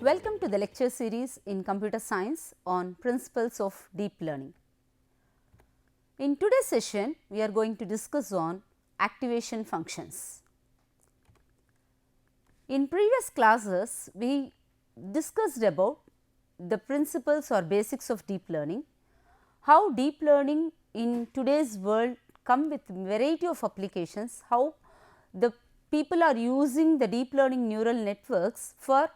Welcome to the lecture series in computer science on principles of deep learning. In today's session, we are going to discuss on activation functions. In previous classes, we discussed about the principles or basics of deep learning, how deep learning in today's world come with variety of applications, how the people are using the deep learning neural networks for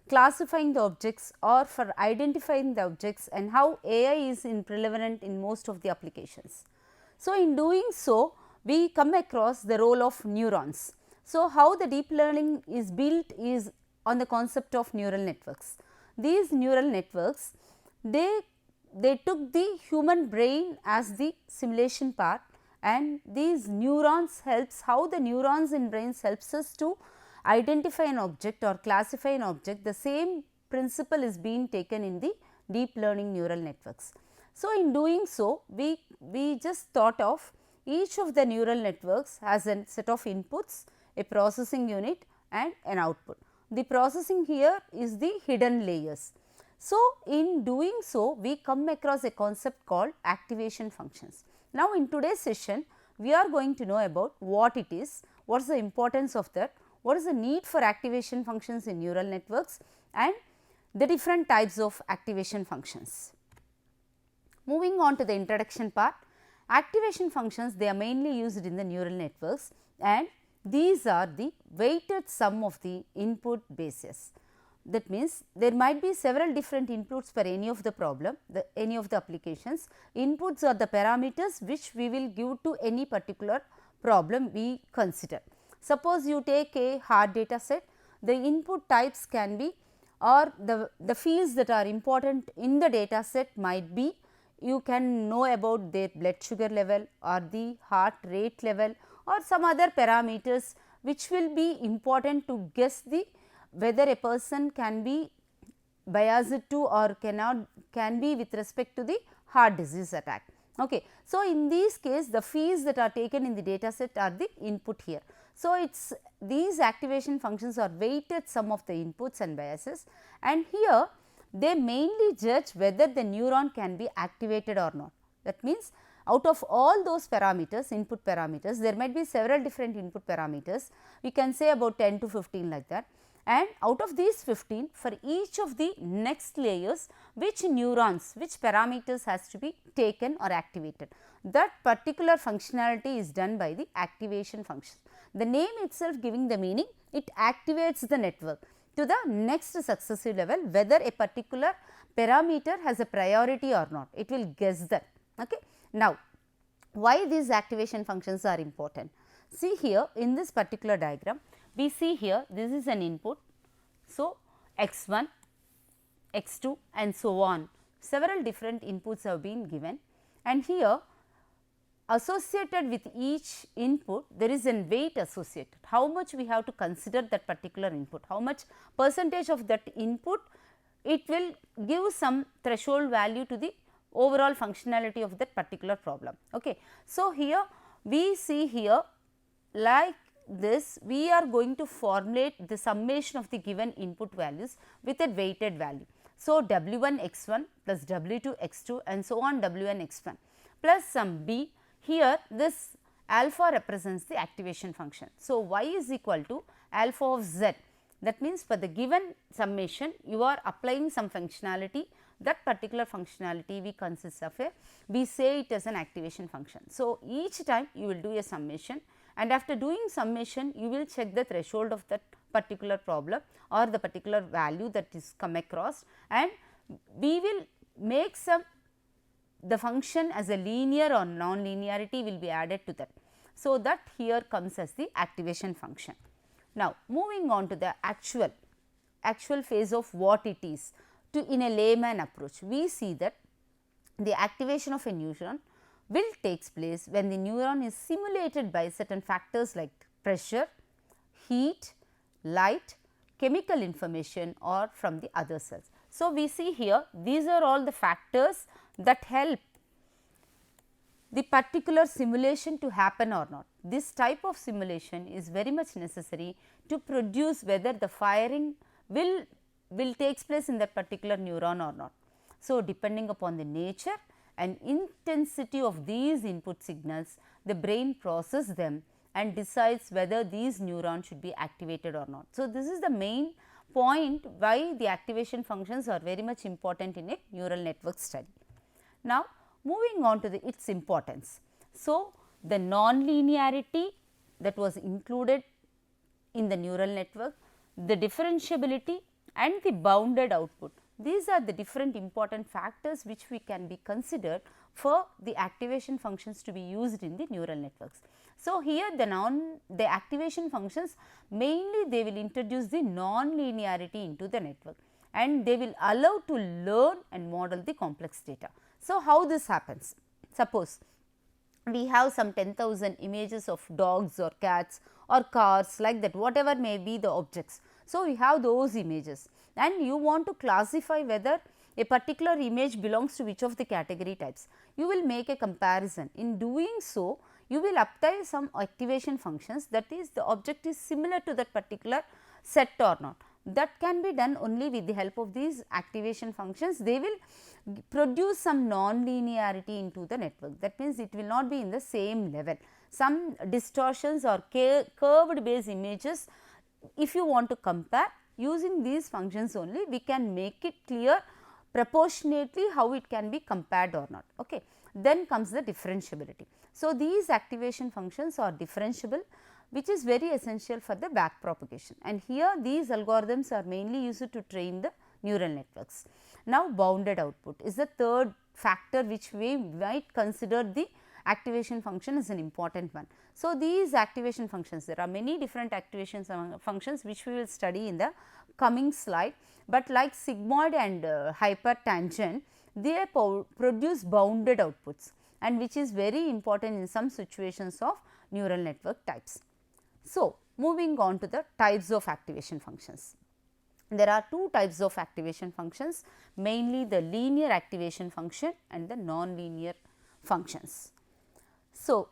classifying the objects or for identifying the objects, and how AI is prevalent in most of the applications. So, in doing so, we come across the role of neurons. So, how the deep learning is built is on the concept of neural networks. These neural networks, they took the human brain as the simulation part, and these neurons helps, how the neurons in brains helps us to identify an object or classify an object. The same principle is being taken in the deep learning neural networks. So, in doing so, we just thought of each of the neural networks as a set of inputs, a processing unit and an output. The processing here is the hidden layers. So, in doing so, we come across a concept called activation functions. Now, in today's session, we are going to know about what it is, what is the importance of that, what is the need for activation functions in neural networks, and the different types of activation functions. Moving on to the introduction part, activation functions, they are mainly used in the neural networks, and these are the weighted sum of the input bases. That means, there might be several different inputs for any of the problem, any of the applications. Inputs are the parameters which we will give to any particular problem we consider. Suppose you take a hard data set, the input types can be, or the fields that are important in the data set might be, you can know about their blood sugar level or the heart rate level or some other parameters which will be important to guess the whether a person can be biased to or can be with respect to the heart disease attack. Okay. So, in this case, the fields that are taken in the data set are the input here. So, it's these activation functions are weighted sum of the inputs and biases, and here they mainly judge whether the neuron can be activated or not. That means, out of all those parameters, input parameters, there might be several different input parameters, we can say about 10 to 15 like that, and out of these 15, for each of the next layers, which neurons, which parameters has to be taken or activated. That particular functionality is done by the activation function. The name itself giving the meaning, it activates the network to the next successive level, whether a particular parameter has a priority or not, it will guess that. Okay. Now, why these activation functions are important? See here in this particular diagram, we see here this is an input. So, x1, x2 and so on, several different inputs have been given, and here associated with each input there is a weight associated, how much we have to consider that particular input, how much percentage of that input it will give some threshold value to the overall functionality of that particular problem. Okay. So, here we see here like this, we are going to formulate the summation of the given input values with a weighted value. So, W1 x1 plus W2 x2 and so on W1 x1 plus some B. Here this alpha represents the activation function. So, y is equal to alpha of z, that means for the given summation you are applying some functionality, that particular functionality we consist of we say it as an activation function. So, each time you will do a summation, and after doing summation you will check the threshold of that particular problem or the particular value that is come across, and we will make some the function as a linear or non-linearity will be added to that. So, that here comes as the activation function. Now, moving on to the actual phase of what it is to in a layman approach, we see that the activation of a neuron will takes place when the neuron is simulated by certain factors like pressure, heat, light, chemical information or from the other cells. So, we see here these are all the factors that help the particular simulation to happen or not. This type of simulation is very much necessary to produce whether the firing will will takes place in that particular neuron or not. So, depending upon the nature and intensity of these input signals, the brain processes them and decides whether these neurons should be activated or not. So, this is the main point why the activation functions are very much important in a neural network study. Now, moving on to its importance. So, the non-linearity that was included in the neural network, the differentiability and the bounded output. These are the different important factors which we can be considered for the activation functions to be used in the neural networks. So, here the activation functions mainly they will introduce the non-linearity into the network and they will allow to learn and model the complex data. So, how this happens? Suppose we have some 10,000 images of dogs or cats or cars like that, whatever may be the objects. So, we have those images and you want to classify whether a particular image belongs to which of the category types. You will make a comparison. In doing so, you will apply some activation functions, that is the object is similar to that particular set or not. That can be done only with the help of these activation functions. They will produce some non-linearity into the network. That means, it will not be in the same level. Some distortions or curved base images, if you want to compare using these functions only, we can make it clear proportionately how it can be compared or not. Okay. Then comes the differentiability. So, these activation functions are differentiable, which is very essential for the back propagation, and here these algorithms are mainly used to train the neural networks. Now, bounded output is the third factor which we might consider the activation function as an important one. So, these activation functions, there are many different activation functions which we will study in the coming slide, but like sigmoid and hypertangent, they produce bounded outputs and which is very important in some situations of neural network types. So, moving on to the types of activation functions. There are two types of activation functions, mainly the linear activation function and the non-linear functions. So,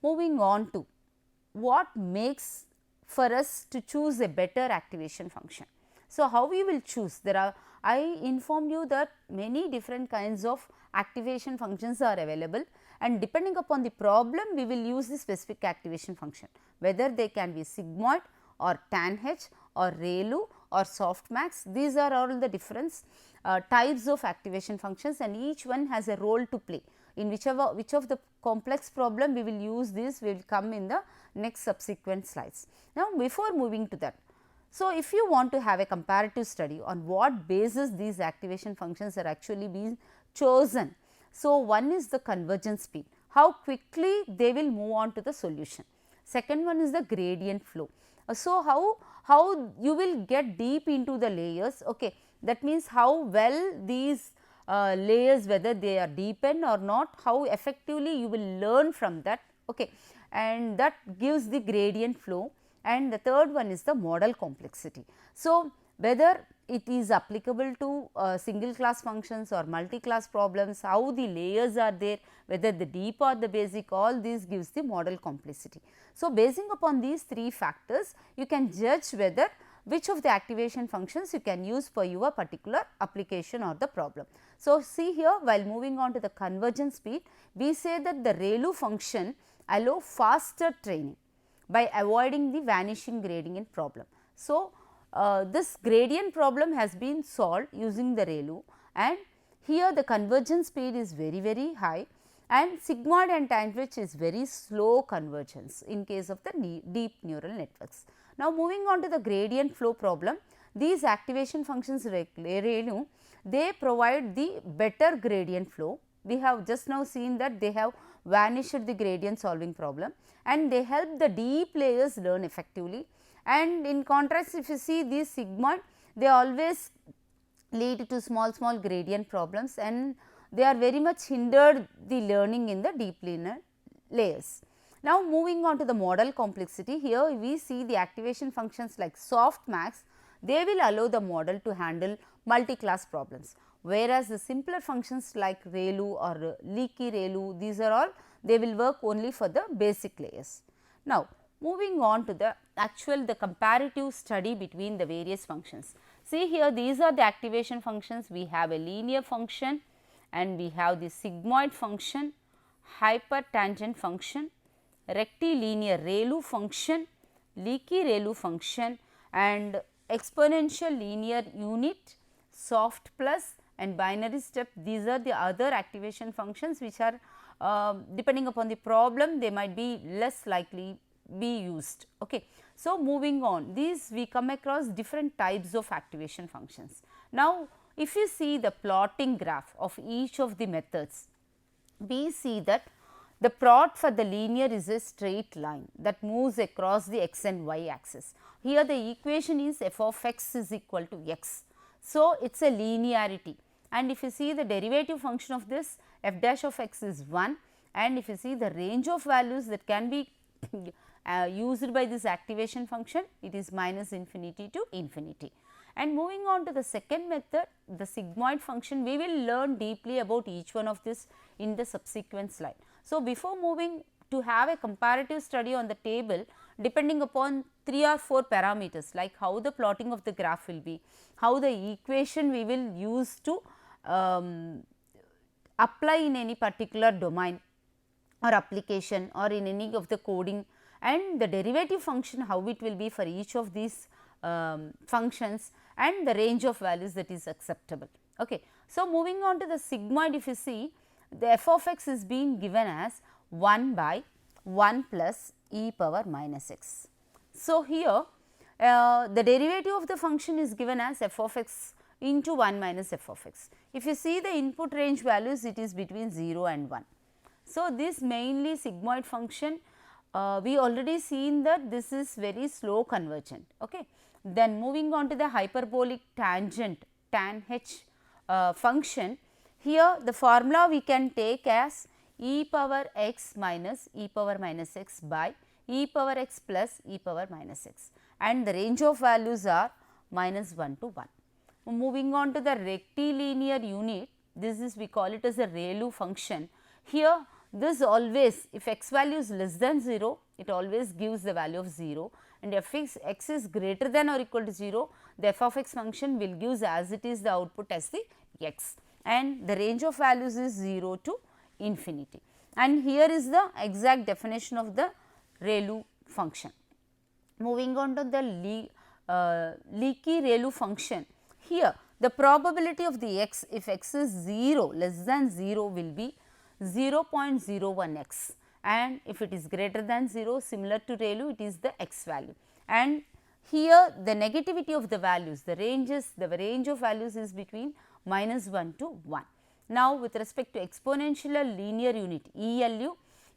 moving on to what makes for us to choose a better activation function. So, how we will choose? I informed you that many different kinds of activation functions are available, and depending upon the problem we will use the specific activation function, whether they can be sigmoid or tanh or ReLU or softmax. These are all the different types of activation functions, and each one has a role to play. In which of the complex problem we will use this will come in the next subsequent slides. Now, before moving to that, so if you want to have a comparative study on what basis these activation functions are actually being chosen. So, one is the convergence speed, how quickly they will move on to the solution. Second one is the gradient flow. So, how you will get deep into the layers, okay. That means, how well these layers, whether they are deepened or not, how effectively you will learn from that, okay, and that gives the gradient flow. And the third one is the model complexity. So, whether it is applicable to single class functions or multi class problems, how the layers are there, whether the deep or the basic, all these gives the model complexity. So, basing upon these three factors, you can judge whether which of the activation functions you can use for your particular application or the problem. So, see here, while moving on to the convergence speed, we say that the ReLU function allow faster training by avoiding the vanishing gradient problem. So, this gradient problem has been solved using the ReLU, and here the convergence speed is very high, and sigmoid and tanh is very slow convergence in case of the deep neural networks. Now, moving on to the gradient flow problem, these activation functions ReLU, they provide the better gradient flow. We have just now seen that they have vanished the gradient solving problem, and they help the deep layers learn effectively. And in contrast, if you see these sigmoid, they always lead to small gradient problems, and they are very much hindered the learning in the deep linear layers. Now, moving on to the model complexity, here we see the activation functions like softmax, they will allow the model to handle multi-class problems, whereas the simpler functions like ReLU or leaky ReLU, these are all, they will work only for the basic layers. Now, moving on to the comparative study between the various functions. See here, these are the activation functions. We have a linear function and we have the sigmoid function, hypertangent function, rectilinear ReLU function, leaky ReLU function and exponential linear unit, soft plus and binary step. These are the other activation functions which are depending upon the problem, they might be less likely be used. Okay. So, moving on, these we come across different types of activation functions. Now, if you see the plotting graph of each of the methods, we see that the plot for the linear is a straight line that moves across the x and y axis. Here the equation is f of x is equal to x. So, it is a linearity, and if you see the derivative function of this, f dash of x is 1, and if you see the range of values that can be used by this activation function, it is minus infinity to infinity. And moving on to the second method, the sigmoid function, we will learn deeply about each one of this in the subsequent slide. So, before moving to have a comparative study on the table, depending upon 3 or 4 parameters like how the plotting of the graph will be, how the equation we will use to apply in any particular domain or application or in any of the coding, and the derivative function how it will be for each of these functions and the range of values that is acceptable. Okay. So, moving on to the sigmoid, if you see the f of x is being given as 1 by 1 plus e power minus x. So, here the derivative of the function is given as f of x into 1 minus f of x. If you see the input range values, it is between 0 and 1. So, this mainly sigmoid function, we already seen that this is very slow convergent. Okay. Then moving on to the hyperbolic tangent tan h function, here the formula we can take as e power x minus e power minus x by e power x plus e power minus x, and the range of values are minus 1 to 1. Moving on to the rectilinear unit, this is we call it as a ReLU function. Here this always, if x value is less than 0, it always gives the value of 0, and if x is greater than or equal to 0, the f of x function will give as it is the output as the x, and the range of values is 0 to infinity. And here is the exact definition of the ReLU function. Moving on to the leaky ReLU function, here the probability of the x, if x is 0 less than 0 will be 0.01 x, and if it is greater than 0, similar to ReLU, it is the x value. And here the negativity of the values, the range of values is between minus 1 to 1. Now, with respect to exponential linear unit ELU,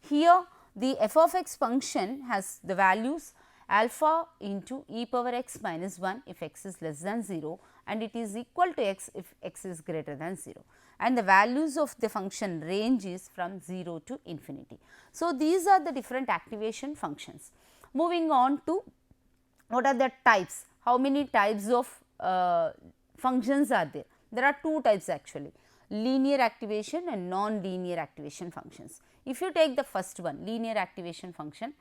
here the f of x function has the values alpha into e power x minus 1 if x is less than 0, and it is equal to x if x is greater than 0, and the values of the function range is from 0 to infinity. So, these are the different activation functions. Moving on to what are the types, how many types of functions are there? There are 2 types actually, linear activation and non-linear activation functions. If you take the first one, linear activation function,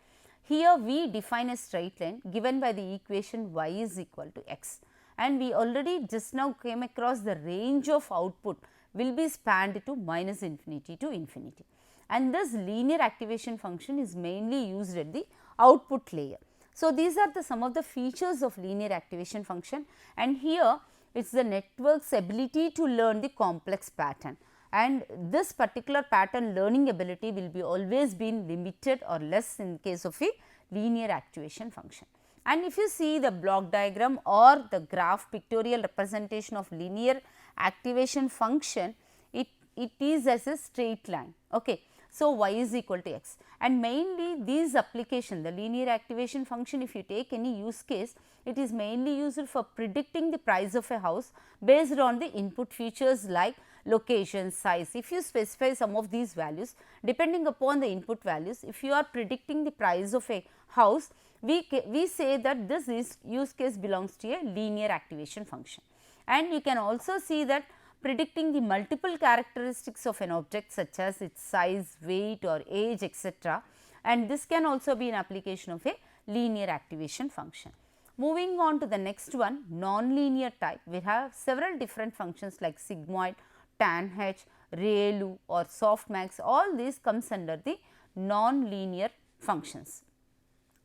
here we define a straight line given by the equation y is equal to x, and we already just now came across the range of output will be spanned to minus infinity to infinity, and this linear activation function is mainly used at the output layer. So, these are the some of the features of linear activation function, and here it is the network's ability to learn the complex pattern, and this particular pattern learning ability will be always been limited or less in case of a linear activation function. And if you see the block diagram or the graph pictorial representation of linear activation function, it is as a straight line. Okay. So, y is equal to x, and mainly these application, the linear activation function, if you take any use case, it is mainly used for predicting the price of a house based on the input features like location, size. If you specify some of these values, depending upon the input values, if you are predicting the price of a house, we say that this use case belongs to a linear activation function. And you can also see that predicting the multiple characteristics of an object such as its size, weight or age, etc., and this can also be an application of a linear activation function. Moving on to the next one, non-linear type. We have several different functions like sigmoid, tan H, ReLU or softmax, all these comes under the non-linear functions.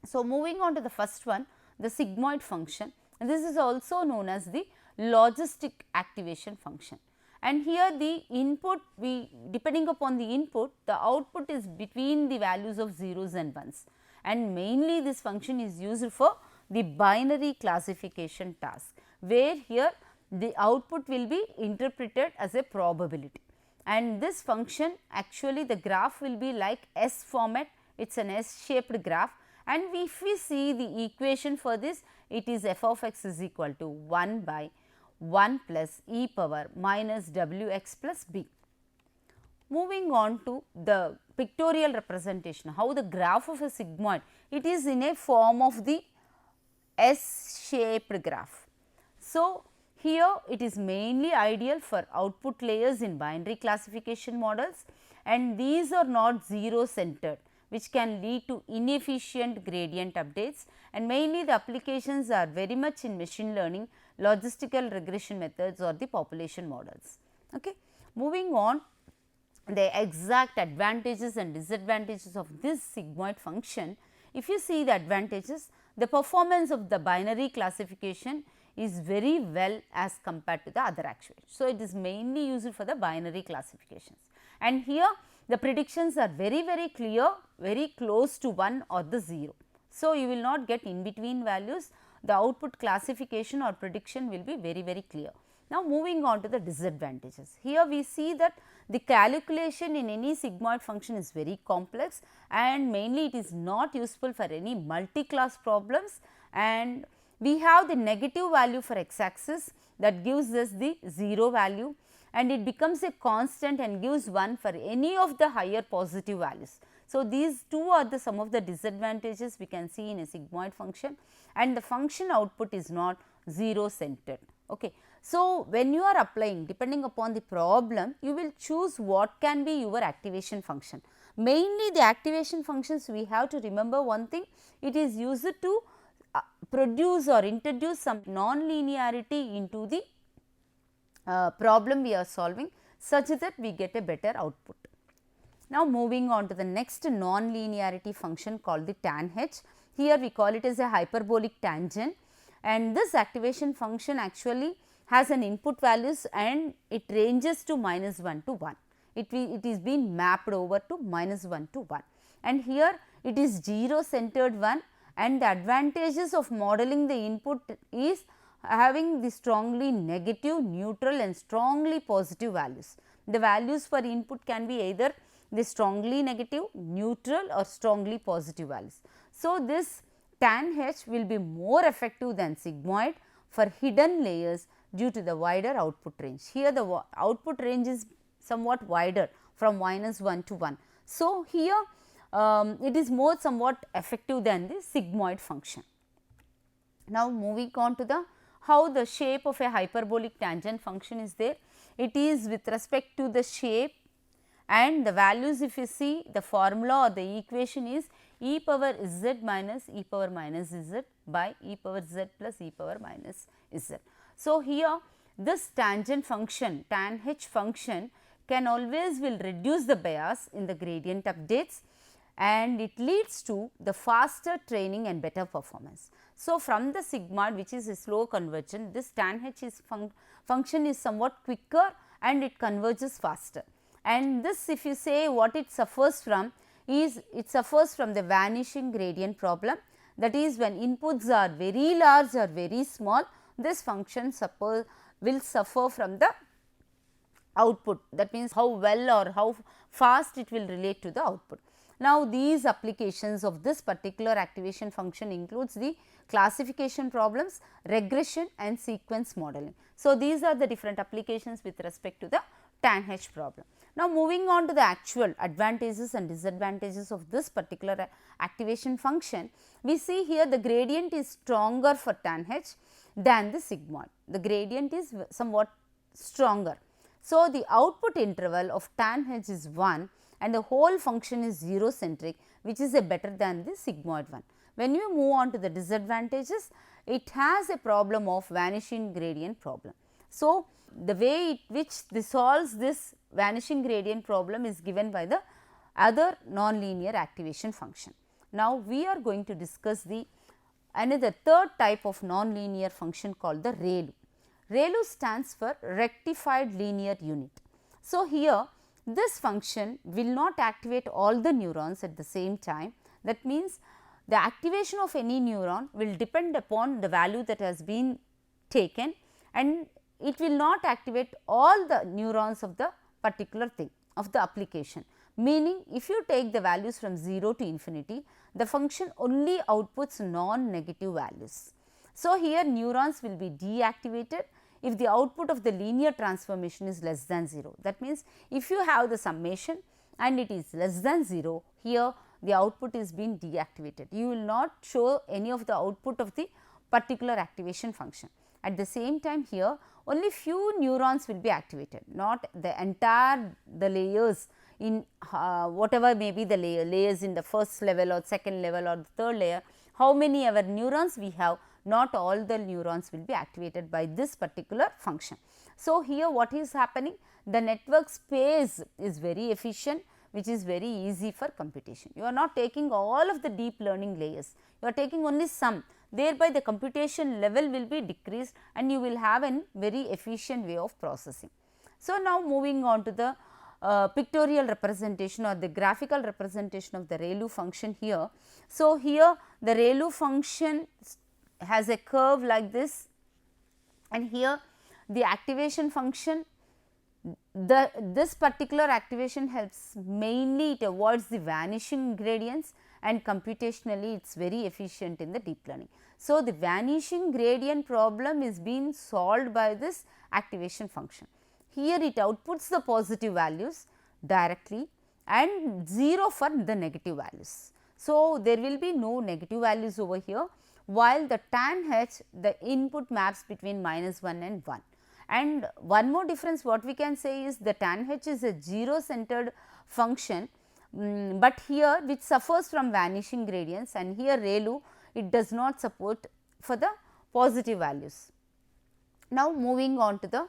So, moving on to the first one, the sigmoid function, and this is also known as the logistic activation function. And here the input, depending upon the input, the output is between the values of zeros and ones, and mainly this function is used for the binary classification task, where here the output will be interpreted as a probability. And this function, actually the graph will be like S format, it is an S shaped graph, and if we see the equation for this, it is f of x is equal to 1 by 1 plus e power minus w x plus b. Moving on to the pictorial representation, how the graph of a sigmoid, it is in a form of the S shaped graph. So, here it is mainly ideal for output layers in binary classification models, and these are not zero centered, which can lead to inefficient gradient updates, and mainly the applications are very much in machine learning, logistical regression methods or the population models. Okay. Moving on, the exact advantages and disadvantages of this sigmoid function. If you see the advantages, the performance of the binary classification is very well as compared to the other actuators. So, it is mainly used for the binary classifications, and here the predictions are very clear, very close to 1 or the 0. So, you will not get in between values, the output classification or prediction will be very clear. Now, moving on to the disadvantages. Here we see that the calculation in any sigmoid function is very complex, and mainly it is not useful for any multi-class problems, and we have the negative value for x axis that gives us the 0 value, and it becomes a constant and gives 1 for any of the higher positive values. So, these two are the some of the disadvantages we can see in a sigmoid function, and the function output is not 0 centered. Okay. So, when you are applying, depending upon the problem, you will choose what can be your activation function. Mainly the activation functions, we have to remember one thing, it is used to produce or introduce some non-linearity into the problem we are solving, such that we get a better output. Now, moving on to the next non-linearity function called the tan H. Here we call it as a hyperbolic tangent, and this activation function actually has an input values and it ranges to -1 to 1. It is being mapped over to -1 to 1, and here it is 0 centered one, and the advantages of modeling the input is having the strongly negative, neutral and strongly positive values. The values for input can be either the strongly negative, neutral or strongly positive values. So, this tan H will be more effective than sigmoid for hidden layers due to the wider output range. Here the output range is somewhat wider from -1 to 1. So, here it is more somewhat effective than the sigmoid function. Now, moving on to the how the shape of a hyperbolic tangent function is there. It is with respect to the shape, and the values, if you see the formula or the equation is e power z minus e power minus z by e power z plus e power minus z. So, here this tangent function, tan H function, can always will reduce the bias in the gradient updates, and it leads to the faster training and better performance. So, from the sigmoid, which is a slow convergent, this tan H is function is somewhat quicker and it converges faster. And this, if you say what it suffers from, is it suffers from the vanishing gradient problem, that is when inputs are very large or very small, this function will suffer from the output, that means how well or how fast it will relate to the output. Now, these applications of this particular activation function includes the classification problems, regression and sequence modeling. So, these are the different applications with respect to the tan H problem. Now, moving on to the actual advantages and disadvantages of this particular activation function, we see here the gradient is stronger for tan H than the sigmoid. The gradient is somewhat stronger. So, the output interval of tan H is 1 and the whole function is 0 centric, which is a better than the sigmoid one. When you move on to the disadvantages, it has a problem of vanishing gradient problem. So, the way which this solves this vanishing gradient problem is given by the other nonlinear activation function. Now, we are going to discuss the another third type of nonlinear function called the ReLU. ReLU stands for rectified linear unit. So, here this function will not activate all the neurons at the same time. That means, the activation of any neuron will depend upon the value that has been taken, and it will not activate all the neurons of the particular thing of the application. Meaning, if you take the values from 0 to infinity, the function only outputs non-negative values. So, here neurons will be deactivated if the output of the linear transformation is less than 0. That means, if you have the summation and it is less than 0, here the output is being deactivated. You will not show any of the output of the particular activation function. At the same time, here only few neurons will be activated, not the entire the layers in whatever may be the layers in the first level or second level or the third layer. How many ever neurons we have, not all the neurons will be activated by this particular function. So, here what is happening? The network space is very efficient, which is very easy for computation. You are not taking all of the deep learning layers, you are taking only some, thereby the computation level will be decreased and you will have a very efficient way of processing. So, now moving on to the pictorial representation or the graphical representation of the ReLU function here. So, here the ReLU function has a curve like this, and here the activation function, this particular activation helps mainly, it avoids the vanishing gradients and computationally it is very efficient in the deep learning. So, the vanishing gradient problem is being solved by this activation function. Here it outputs the positive values directly and 0 for the negative values. So, there will be no negative values over here, while the tan h, the input maps between -1 and 1. And one more difference what we can say is the tan h is a 0 centered function, but here which suffers from vanishing gradients, and here ReLU it does not support for the positive values. Now, moving on to the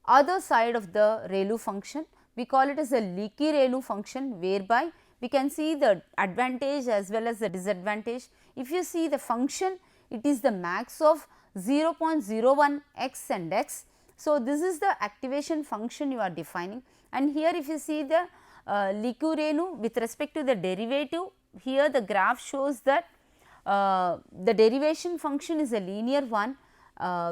other side of the ReLU function, we call it as a leaky ReLU function, whereby we can see the advantage as well as the disadvantage. If you see the function, it is the max of 0.01 x and x. So, this is the activation function you are defining, and here if you see the leaky ReLU with respect to the derivative, here the graph shows that the derivation function is a linear one,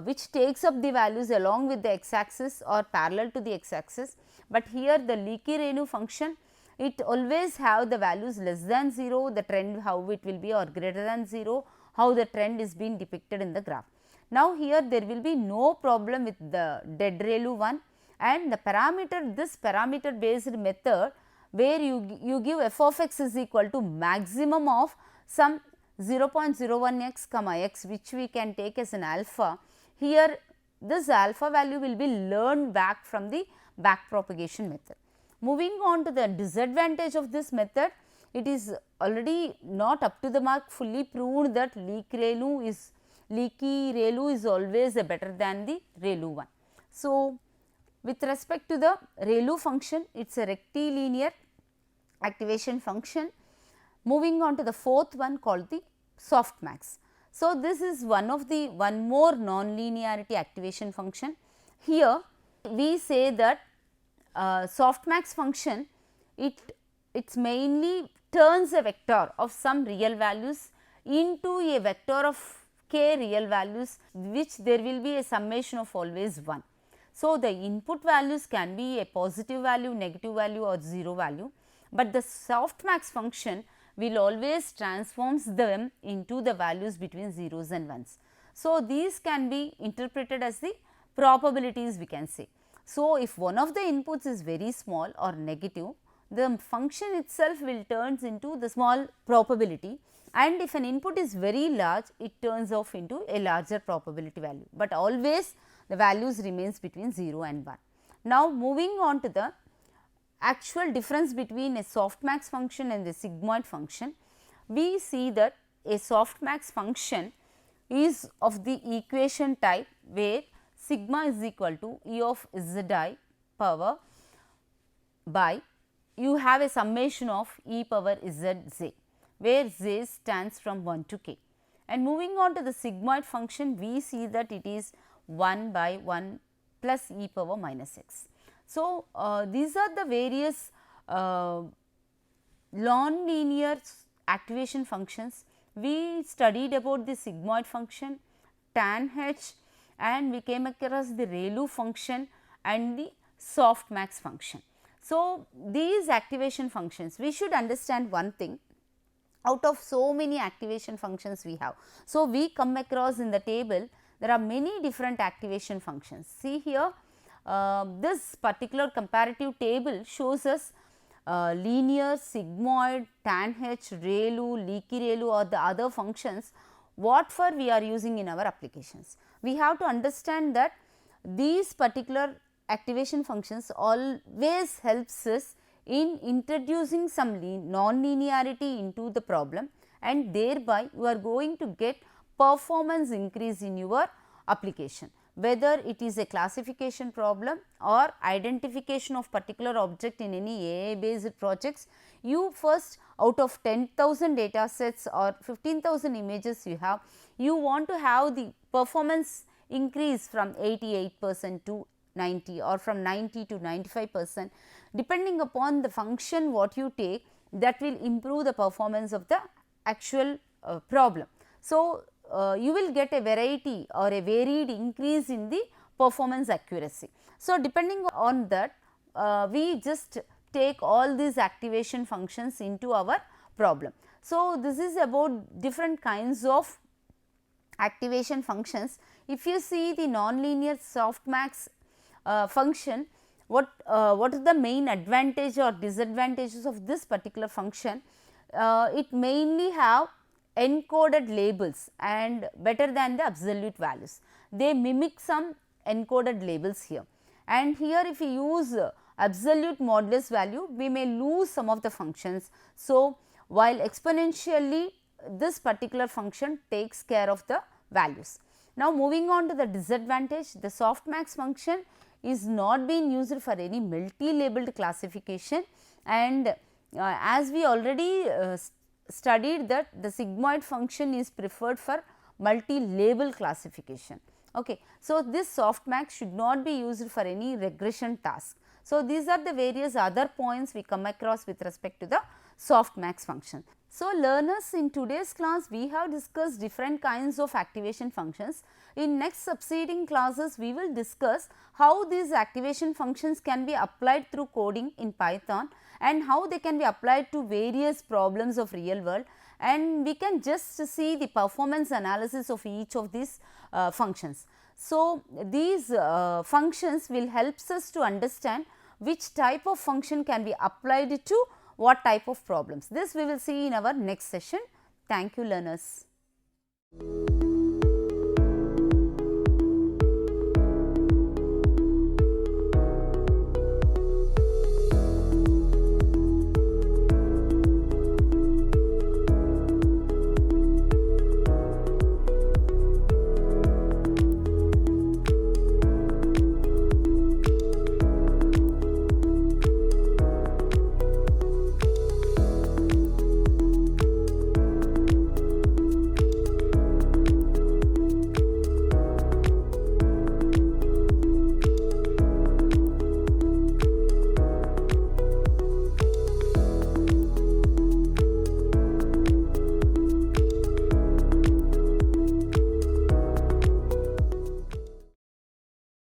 which takes up the values along with the x axis or parallel to the x axis, but here the leaky ReLU function, it always have the values less than 0, the trend how it will be, or greater than 0, how the trend is being depicted in the graph. Now, here there will be no problem with the dead ReLU one, and the parameter, this parameter based method where you give f of x is equal to maximum of some 0.01 x comma x, which we can take as an alpha. Here this alpha value will be learned back from the back propagation method. Moving on to the disadvantage of this method, it is already not up to the mark, fully proved that leaky ReLU is always better than the ReLU one. So, with respect to the ReLU function, it is a rectilinear activation function. Moving on to the fourth one called the softmax. So, this is one more non-linearity activation function. Here we say that softmax function, it mainly turns a vector of some real values into a vector of k real values, which there will be a summation of always 1. So, the input values can be a positive value, negative value or 0 value, but the softmax function will always transforms them into the values between zeros and ones. So, these can be interpreted as the probabilities we can say. So, if one of the inputs is very small or negative, the function itself will turns into the small probability, and if an input is very large, it turns off into a larger probability value, but always the values remains between 0 and 1. Now, moving on to the actual difference between a softmax function and the sigmoid function, we see that a softmax function is of the equation type where sigma is equal to E of zi power by you have a summation of e power zj, where z stands from 1 to k. And moving on to the sigmoid function, we see that it is 1 by 1 plus e power minus x. So, these are the various non-linear activation functions. We studied about the sigmoid function, tan h, and we came across the ReLU function and the softmax function. So, these activation functions, we should understand one thing, out of so many activation functions we have. So, we come across in the table there are many different activation functions. See here, this particular comparative table shows us linear, sigmoid, tan h, ReLU, leaky ReLU or the other functions what for we are using in our applications. We have to understand that these particular activation functions always helps us in introducing some non-linearity into the problem, and thereby you are going to get performance increase in your application, whether it is a classification problem or identification of particular object in any AI based projects. You first, out of 10,000 data sets or 15,000 images you have, you want to have the performance increase from 88% to 90 or from 90 to 95%, depending upon the function what you take, that will improve the performance of the actual problem. So, you will get a variety or a varied increase in the performance accuracy. So, depending on that, we just take all these activation functions into our problem. So, this is about different kinds of activation functions. If you see the nonlinear softmax function, what is the main advantage or disadvantages of this particular function? It mainly have encoded labels and better than the absolute values. They mimic some encoded labels here, and here if we use absolute modulus value, we may lose some of the functions. So, while exponentially this particular function takes care of the values. Now, moving on to the disadvantage, the softmax function is not being used for any multi-labeled classification, and as we already studied that the sigmoid function is preferred for multi-label classification. Okay. So, this softmax should not be used for any regression task. So, these are the various other points we come across with respect to the softmax function. So, learners, in today's class we have discussed different kinds of activation functions. In next succeeding classes we will discuss how these activation functions can be applied through coding in Python and how they can be applied to various problems of real world, and we can just see the performance analysis of each of these functions. So, these functions will help us to understand which type of function can be applied to what type of problems. This we will see in our next session. Thank you, learners.